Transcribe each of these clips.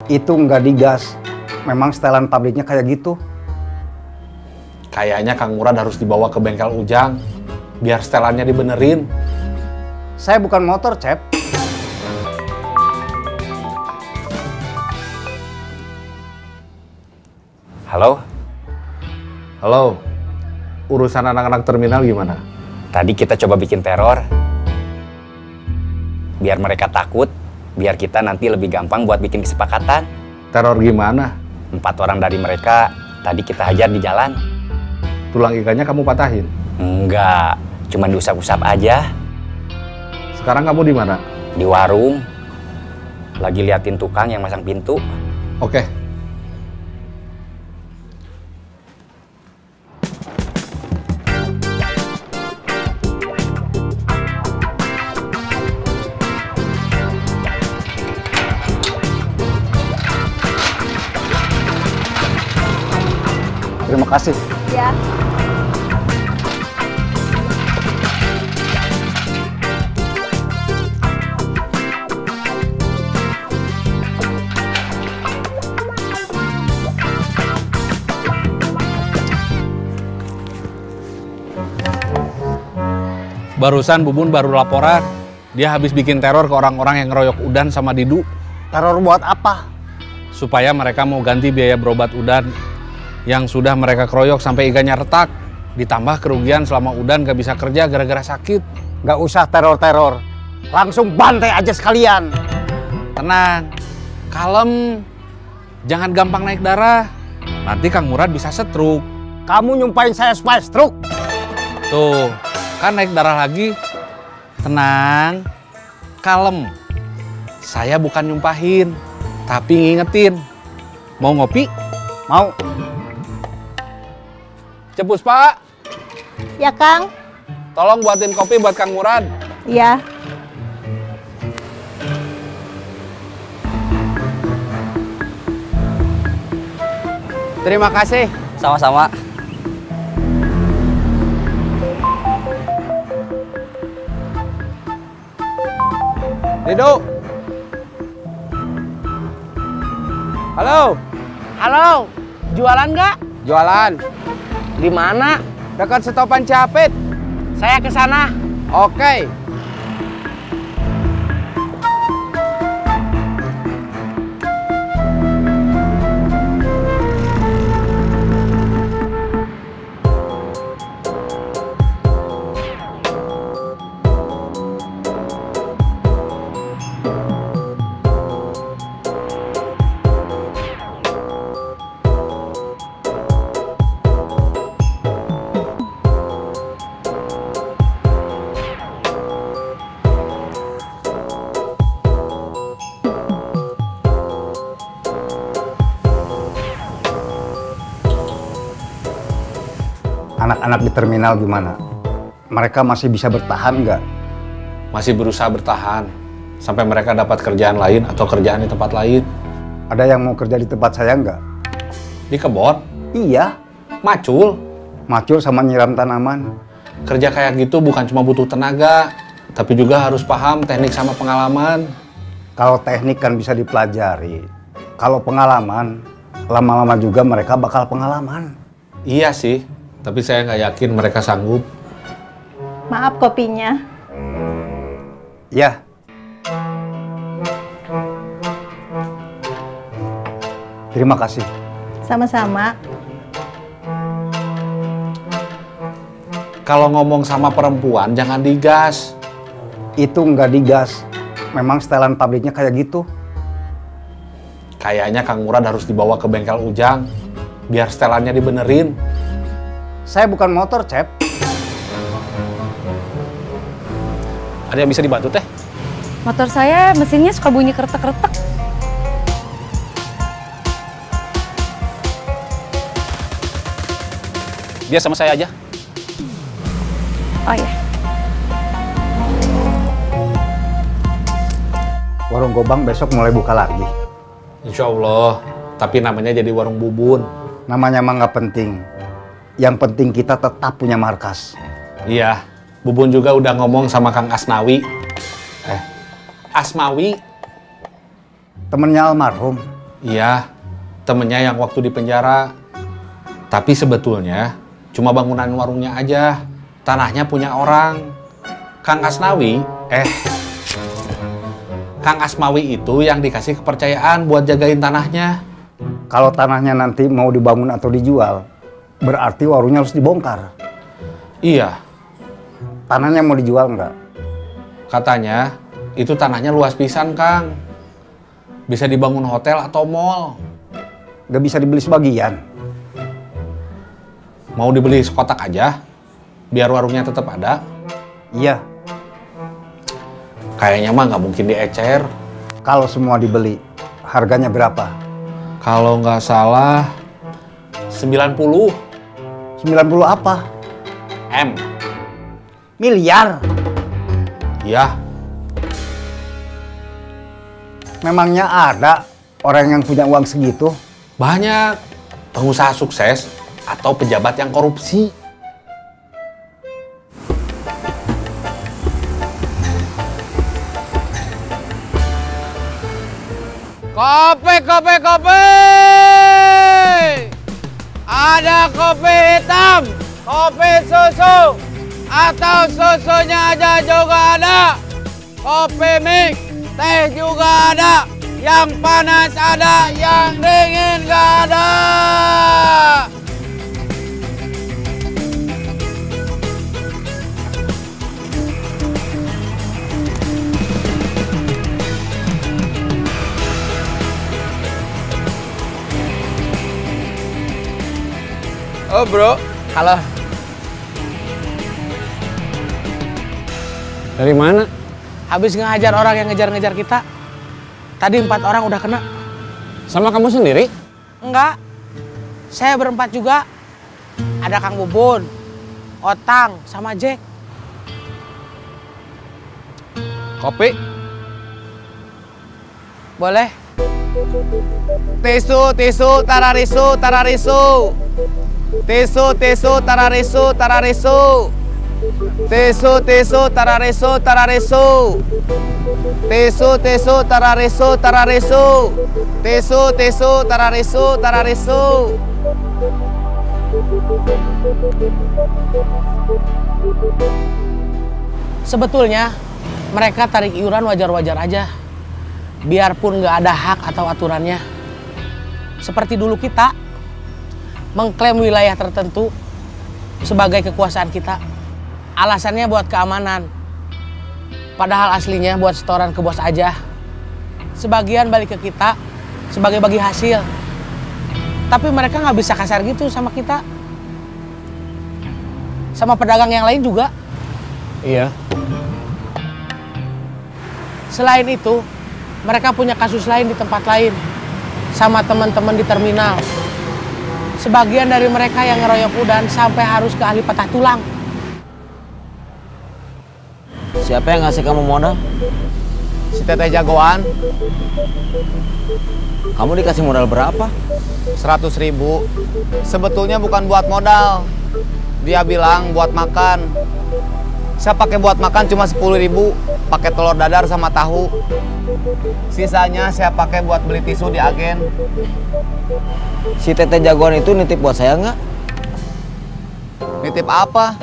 Itu nggak digas. Memang setelan pabriknya kayak gitu. Kayaknya Kang Murad harus dibawa ke bengkel Ujang, biar setelannya dibenerin. Saya bukan motor, Cep. Halo? Halo, urusan anak-anak terminal gimana? Tadi kita coba bikin teror. Biar mereka takut, biar kita nanti lebih gampang buat bikin kesepakatan. Teror gimana? 4 orang dari mereka tadi kita hajar di jalan. Tulang ikannya kamu patahin? Enggak, cuma diusap-usap aja. Sekarang kamu di mana? Di warung. Lagi liatin tukang yang masang pintu. Oke. Terima kasih. Ya. Barusan Bubun baru laporan. Dia habis bikin teror ke orang-orang yang ngeroyok Udan sama Didu. Teror buat apa? Supaya mereka mau ganti biaya berobat Udan yang sudah mereka keroyok sampai ikannya retak. Ditambah kerugian selama Udan gak bisa kerja gara-gara sakit. Nggak usah teror-teror. Langsung bantai aja sekalian. Tenang, kalem. Jangan gampang naik darah. Nanti Kang Murad bisa stroke. Kamu nyumpahin saya supaya stroke. Tuh, kan naik darah lagi. Tenang, kalem. Saya bukan nyumpahin, tapi ngingetin. Mau ngopi? Mau. Cepus Pak, Ya, Kang. tolong buatin kopi buat Kang Murad. Ya. Terima kasih. Sama-sama. Didu. Halo. Halo, jualan nggak? Jualan. Di mana? Dekat stopan Capit. Saya ke sana. Oke. Anak-anak di terminal gimana? Mereka masih bisa bertahan nggak? Masih berusaha bertahan sampai mereka dapat kerjaan lain atau kerjaan di tempat lain. Ada yang mau kerja di tempat saya nggak? Di kebon, Iya. macul. Macul sama nyiram tanaman. Kerja kayak gitu bukan cuma butuh tenaga, tapi juga harus paham teknik sama pengalaman. Kalau teknik kan bisa dipelajari. Kalau pengalaman, lama-lama juga mereka bakal pengalaman. Iya sih, tapi saya nggak yakin mereka sanggup. Maaf kopinya. Ya. Terima kasih. Sama-sama. Kalau ngomong sama perempuan jangan digas. Itu nggak digas. Memang setelan pabriknya kayak gitu. Kayaknya Kang Murad harus dibawa ke bengkel Ujang, biar setelannya dibenerin. Saya bukan motor, Cep. Ada yang bisa dibantu teh? Motor saya mesinnya suka bunyi keretek-keretek. Dia sama saya aja. Oh ya. Warung Gobang besok mulai buka lagi. Insya Allah, tapi namanya jadi warung Bubun. Namanya mah nggak penting. Yang penting kita tetap punya markas. Iya, Bubun juga udah ngomong sama Kang Asnawi. Asmawi. Temennya almarhum. Iya, temennya yang waktu di penjara. Tapi sebetulnya cuma bangunan warungnya aja. Tanahnya punya orang. Kang Asmawi itu yang dikasih kepercayaan buat jagain tanahnya. Kalau tanahnya nanti mau dibangun atau dijual, berarti warungnya harus dibongkar. Iya, Tanahnya mau dijual nggak? katanya itu tanahnya luas pisan, Kang. Bisa dibangun hotel atau mall. Nggak bisa dibeli sebagian. Mau dibeli sekotak aja, biar warungnya tetap ada. Iya, Kayaknya mah nggak mungkin diecer. kalau semua dibeli, harganya berapa? Kalau nggak salah 90 90 apa? M. Miliar. Iya, Memangnya ada orang yang punya uang segitu? banyak pengusaha sukses atau pejabat yang korupsi. Kopi, kopi, kopi. Ada kopi hitam, kopi susu, atau susunya aja juga ada. Kopi mix, teh juga ada. Yang panas ada, yang dingin gak ada. Oh bro, halo. Dari mana? Habis ngehajar orang yang ngejar-ngejar kita. Tadi 4 orang udah kena. Sama kamu sendiri? Enggak, saya berempat juga. Ada Kang Bubun, Otang, sama Jack. Kopi? Boleh? Tisu, tisu, tararisu, tararisu. Tisu, tisu, tararisu, tararisu. Tisu, tisu, tararisu, tararisu. Tisu, tisu, tararisu, tararisu. Tisu, tisu, tararisu, tararisu. Sebetulnya mereka tarik iuran wajar-wajar aja. Biarpun nggak ada hak atau aturannya. Seperti dulu kita mengklaim wilayah tertentu sebagai kekuasaan kita. Alasannya buat keamanan. Padahal aslinya buat setoran ke bos aja. Sebagian balik ke kita sebagai bagi hasil. Tapi mereka nggak bisa kasar gitu sama kita. Sama pedagang yang lain juga. Iya. Selain itu, mereka punya kasus lain di tempat lain. Sama teman-teman di terminal. Sebagian dari mereka yang ngeroyok Udan sampai harus ke ahli patah tulang. Siapa yang ngasih kamu modal? Si Teteh Jagoan, Kamu dikasih modal berapa? 100.000. Sebetulnya bukan buat modal. Dia bilang buat makan. Saya pakai buat makan cuma 10.000, pakai telur dadar sama tahu. Sisanya saya pakai buat beli tisu di agen. Si Teteh Jagoan itu nitip buat saya nggak? Nitip apa?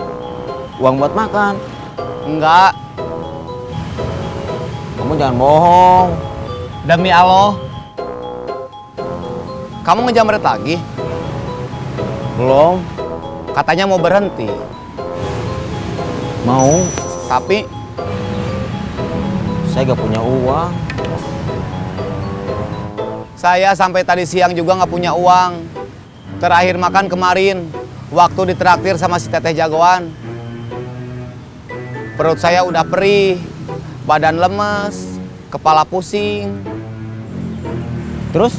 Uang buat makan. Enggak, Kamu jangan bohong. demi Allah. Kamu ngejamret lagi? Belum. Katanya mau berhenti. Mau. Tapi Saya gak punya uang. saya sampai tadi siang juga nggak punya uang. Terakhir makan kemarin, waktu ditraktir sama si Teteh Jagoan. Perut saya udah perih, badan lemes, kepala pusing. Terus?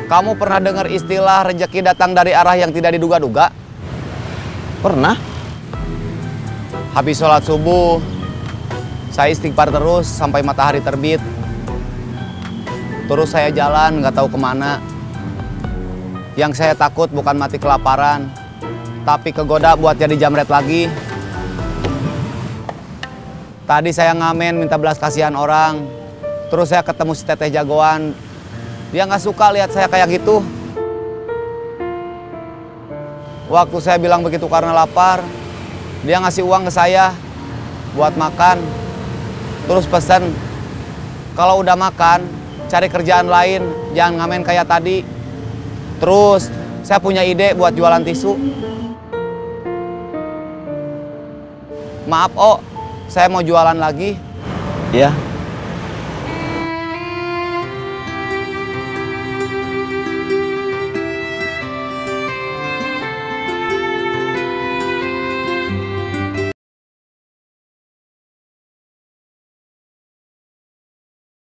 Kamu pernah dengar istilah rezeki datang dari arah yang tidak diduga-duga? Pernah? Habis sholat subuh, saya istighfar terus sampai matahari terbit. Terus saya jalan, nggak tahu kemana. Yang saya takut bukan mati kelaparan, tapi kegoda buat jadi jamret lagi. Tadi saya ngamen minta belas kasihan orang. Terus saya ketemu si Teteh Jagoan. Dia nggak suka lihat saya kayak gitu. Waktu saya bilang begitu karena lapar, dia ngasih uang ke saya buat makan. Terus pesan, kalau udah makan, cari kerjaan lain, jangan ngamen kayak tadi. Terus, saya punya ide buat jualan tisu. Maaf, saya mau jualan lagi. Ya,